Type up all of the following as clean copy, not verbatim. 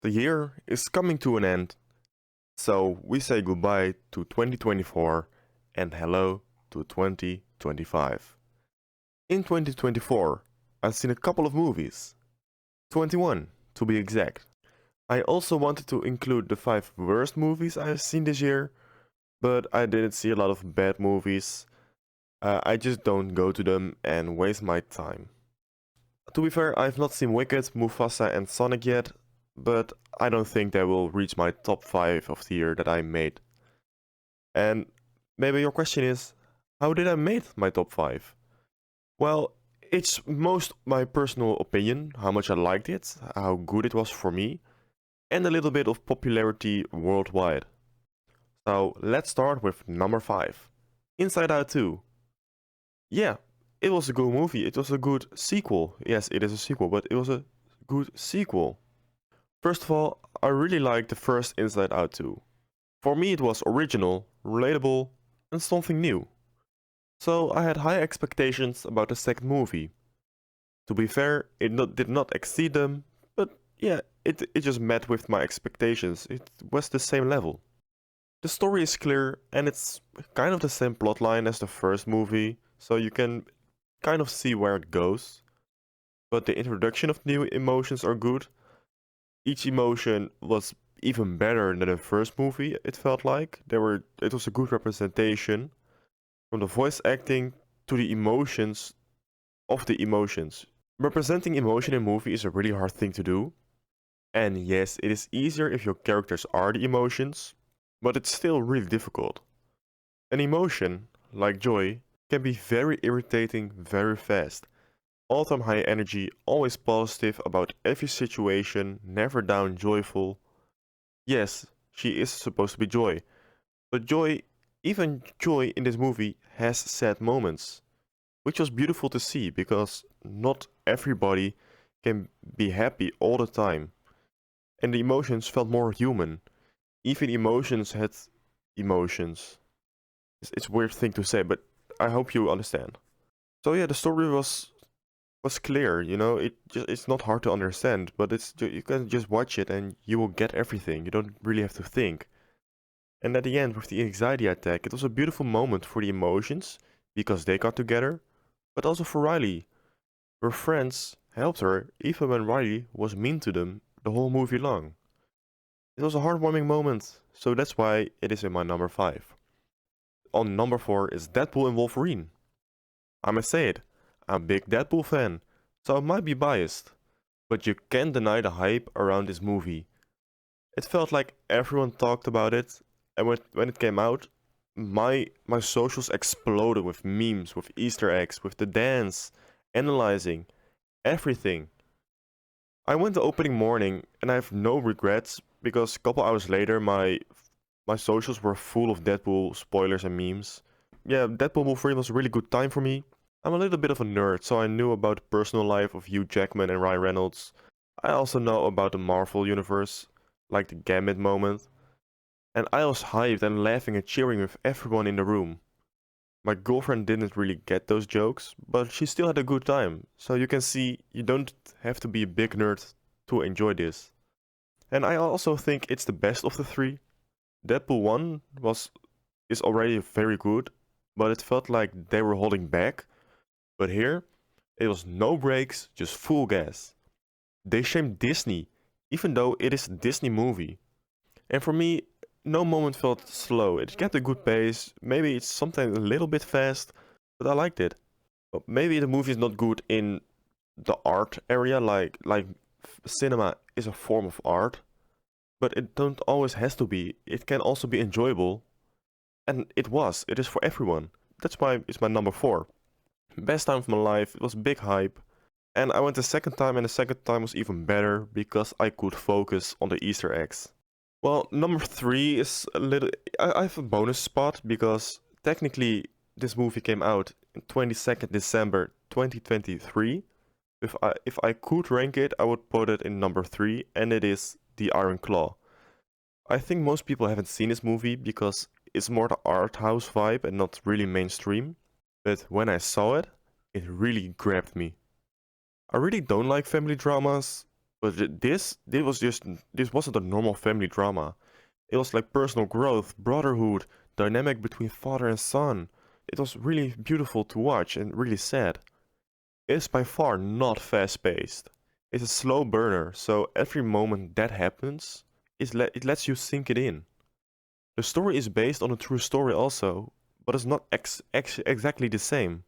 The year is coming to an end, so we say goodbye to 2024 and hello to 2025. In 2024, I've seen a couple of movies, 21 to be exact. I also wanted to include the 5 worst movies I've seen this year, but I didn't see a lot of bad movies. I just don't go to them and waste my time. To be fair, I've not seen Wicked, Mufasa and Sonic yet, but I don't think they will reach my top 5 of the year that I made. And maybe your question is, how did I make my top 5? Well, it's most my personal opinion, how much I liked it, how good it was for me, and a little bit of popularity worldwide. So let's start with number 5, Inside Out 2. Yeah, it was a good movie, it was a good sequel. Yes, it is a sequel, but it was a good sequel. First of all, I really liked the first Inside Out 2. For me it was original, relatable, and something new. So I had high expectations about the second movie. To be fair, it did not exceed them, but yeah, it just met with my expectations. It was the same level. The story is clear and it's kind of the same plotline as the first movie, so you can kind of see where it goes. But the introduction of new emotions are good. Each emotion was even better than the first movie, it felt like. It was a good representation from the voice acting to the emotions of the emotions. Representing emotion in a movie is a really hard thing to do. And yes, it is easier if your characters are the emotions, but it's still really difficult. An emotion, like joy, can be very irritating very fast. All-time high energy, always positive about every situation, never down, joyful. Yes, she is supposed to be joy, but even joy in this movie has sad moments, which was beautiful to see because not everybody can be happy all the time, and the emotions felt more human. Even emotions had emotions. It's a weird thing to say, but I hope you understand. So yeah, the story was clear, it's not hard to understand, but you can just watch it and you will get everything. You don't really have to think. And at the end, with the anxiety attack, it was a beautiful moment for the emotions because they got together, but also for Riley. Her friends helped her even when Riley was mean to them the whole movie long. It was a heartwarming moment, so that's why it is in my number 5. On number 4 is Deadpool and Wolverine. I must say it, I'm a big Deadpool fan, so I might be biased, but you can't deny the hype around this movie. It felt like everyone talked about it, and when it came out, my socials exploded with memes, with Easter eggs, with the dance, analyzing, everything. I went the opening morning and I have no regrets because a couple hours later my socials were full of Deadpool spoilers and memes. Yeah, Deadpool Wolverine was a really good time for me. I'm a little bit of a nerd, so I knew about the personal life of Hugh Jackman and Ryan Reynolds. I also know about the Marvel universe, like the Gambit moment. And I was hyped and laughing and cheering with everyone in the room. My girlfriend didn't really get those jokes, but she still had a good time. So you can see you don't have to be a big nerd to enjoy this. And I also think it's the best of the three. Deadpool 1 is already very good, but it felt like they were holding back. But here, it was no breaks, just full gas. They shamed Disney, even though it is a Disney movie. And for me, no moment felt slow. It kept a good pace. Maybe it's sometimes a little bit fast, but I liked it. But maybe the movie is not good in the art area, like cinema is a form of art, but it don't always has to be. It can also be enjoyable, and it was. It is for everyone. That's why it's my number 4. Best time of my life. It was big hype. And I went the second time, and the second time was even better because I could focus on the Easter eggs. Well, number 3 is a little. I have a bonus spot because technically this movie came out in 22nd December 2023. If I could rank it, I would put it in number 3, and it is The Iron Claw. I think most people haven't seen this movie because it's more the art house vibe and not really mainstream. But when I saw it, it really grabbed me. I really don't like family dramas, But this wasn't a normal family drama. It was like personal growth, brotherhood, dynamic between father and son. It was really beautiful to watch and really sad. It is by far not fast-paced. It's a slow burner, so every moment that happens, it lets you sink it in. The story is based on a true story also, but it's not exactly the same.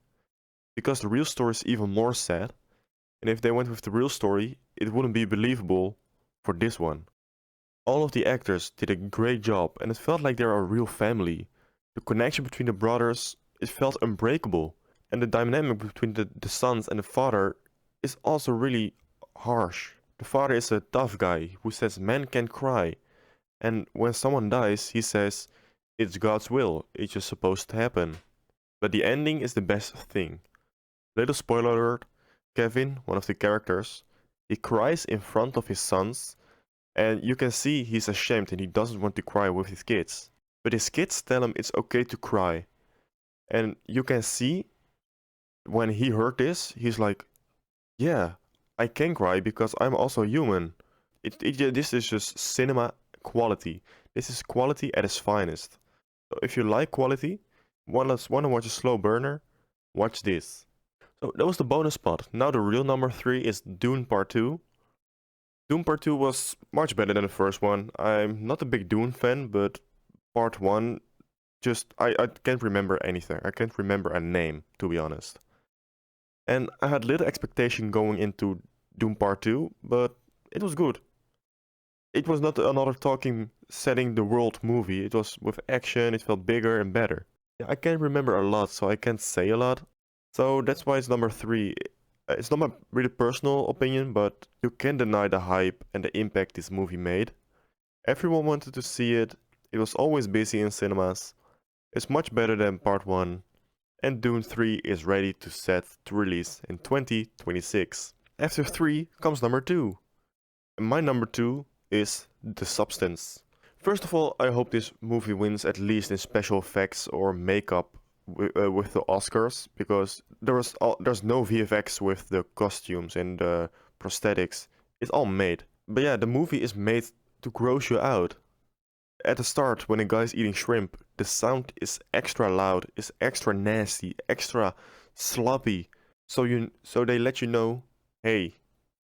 Because the real story is even more sad, and if they went with the real story, it wouldn't be believable for this one. All of the actors did a great job, and it felt like they were a real family. The connection between the brothers, it felt unbreakable, and the dynamic between the sons and the father is also really harsh. The father is a tough guy who says men can cry, and when someone dies, he says, it's God's will, it's just supposed to happen. But the ending is the best thing. Little spoiler alert, Kevin, one of the characters, he cries in front of his sons, and you can see he's ashamed and he doesn't want to cry with his kids. But his kids tell him it's okay to cry. And you can see when he heard this, he's like, yeah, I can cry because I'm also human. This is just cinema quality. This is quality at its finest. So if you like quality, want to watch a slow burner, watch this. So that was the bonus part. Now the real number 3 is Dune Part 2. Dune Part 2 was much better than the first one. I'm not a big Dune fan, but Part 1, I can't remember anything. I can't remember a name, to be honest. And I had little expectation going into Dune Part 2, but it was good. It was not another talking, setting the world movie. It was with action, it felt bigger and better. Yeah, I can't remember a lot, so I can't say a lot. So that's why it's number 3. It's not my really personal opinion, but you can't deny the hype and the impact this movie made. Everyone wanted to see it. It was always busy in cinemas. It's much better than Part 1. And Dune 3 is ready to release in 2026. After 3 comes number 2. And my number 2 is The Substance. First of all, I hope this movie wins at least in special effects or makeup with the Oscars, because there's no VFX with the costumes and the prosthetics. It's all made. But yeah, the movie is made to gross you out. At the start, when a guy's eating shrimp, the sound is extra loud, is extra nasty, extra sloppy. So they let you know, hey,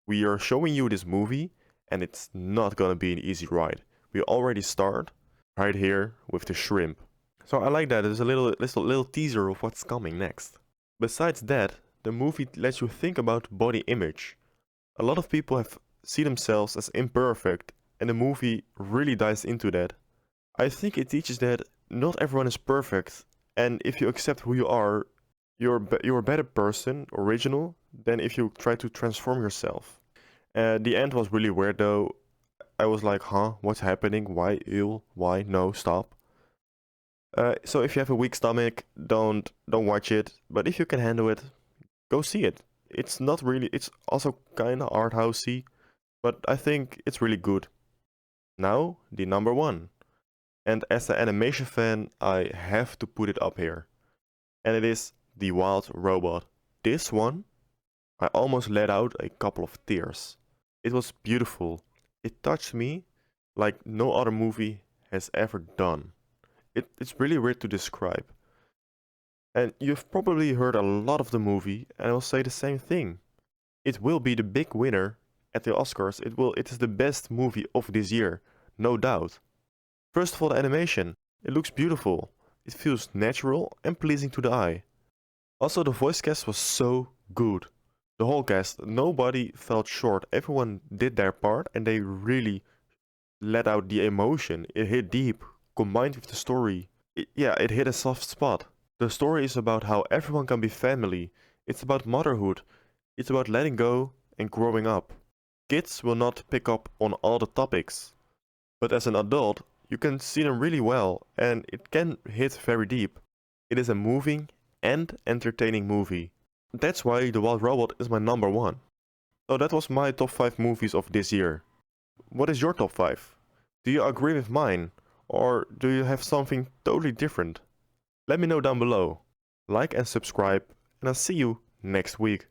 we are showing you this movie, and it's not gonna be an easy ride. We already start right here with the shrimp. So I like that. There's a little teaser of what's coming next. Besides that, the movie lets you think about body image. A lot of people have see themselves as imperfect, and the movie really dives into that. I think it teaches that not everyone is perfect, and if you accept who you are, you're a better person, original, than if you try to transform yourself. The end was really weird though. I was like, huh, what's happening? Why ill? Why? No, stop. So if you have a weak stomach, don't watch it. But if you can handle it, go see it. It's not really. It's also kind of art housey, but I think it's really good. Now the number 1, and as an animation fan, I have to put it up here, and it is The Wild Robot. This one, I almost let out a couple of tears. It was beautiful. It touched me like no other movie has ever done. It's really weird to describe. And you've probably heard a lot of the movie, and I will say the same thing. It will be the big winner at the Oscars. It is the best movie of this year, no doubt. First of all, the animation. It looks beautiful. It feels natural and pleasing to the eye. Also, the voice cast was so good. The whole cast, nobody felt short. Everyone did their part, and they really let out the emotion. It hit deep, combined with the story. It hit a soft spot. The story is about how everyone can be family. It's about motherhood. It's about letting go and growing up. Kids will not pick up on all the topics, but as an adult, you can see them really well, and it can hit very deep. It is a moving and entertaining movie. That's why The Wild Robot is my number 1. So that was my top 5 movies of this year. What is your top 5? Do you agree with mine? Or do you have something totally different? Let me know down below. Like and subscribe, and I'll see you next week.